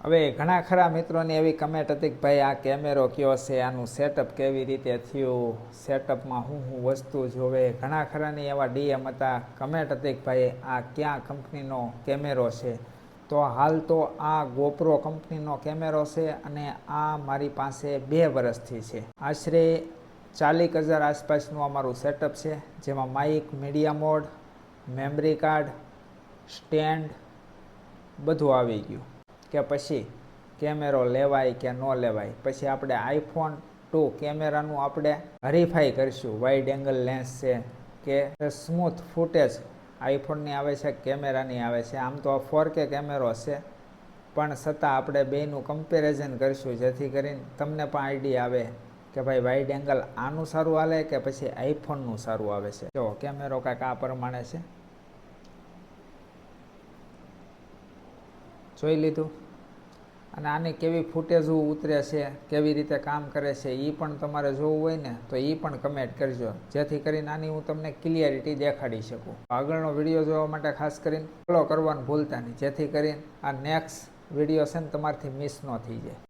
હવે ઘણા ખરા મિત્રોની એવી કમેન્ટ હતી કે ભાઈ આ કેમેરો કયો છે, આનું સેટઅપ કેવી રીતે થયું, સેટઅપમાં શું વસ્તુ જોવે. ઘણા ખરાની એવા ડીએમ હતા, કમેન્ટ હતી કે ભાઈ આ ક્યાં કંપનીનો કેમેરો છે. તો હાલ તો આ ગોપ્રો કંપનીનો કેમેરો છે અને આ મારી પાસે 2 વર્ષથી છે. આશરે 40,000 આસપાસનું અમારું સેટઅપ છે, જેમાં mic, media mode, memory card, stand બધું આવી ગયું. કે પછી કેમેરો લેવાય કે ન લેવાય. પછી આપણે iPhone 2 કેમેરાનું આપણે હરીફાઈ કરીશું. વાઇડ એંગલ લેન્સ છે કે સ્મૂથ ફૂટેજ આઈફોનની આવે છે, કેમેરાની આવે છે. આમ તો 4K કેમેરો છે, પણ છતાં આપણે બેયનું કમ્પેરિઝન કરીશું, જેથી કરીને તમને પણ આઈડિયા આવે કે ભાઈ વાઇડ એંગલ આનું સારું હાલે કે પછી આઈફોનનું સારું આવે છે. જો કેમેરો કાંઈક આ પ્રમાણે છે, જોઈ લીધું. અને આની કેવી ફૂટેજો ઉતરે છે, કેવી રીતે કામ કરે છે, એ પણ તમારે જોવું હોય ને તો એ પણ કમેન્ટ કરજો, જેથી કરીને આની હું તમને ક્લિયરિટી દેખાડી શકું. આગળનો વિડીયો જોવા માટે ખાસ કરીને ફોલો કરવાનું ભૂલતા નહીં, જેથી કરીને આ નેક્સ્ટ વિડીયો છે ને તમારાથી મિસ ન થઈ જાય.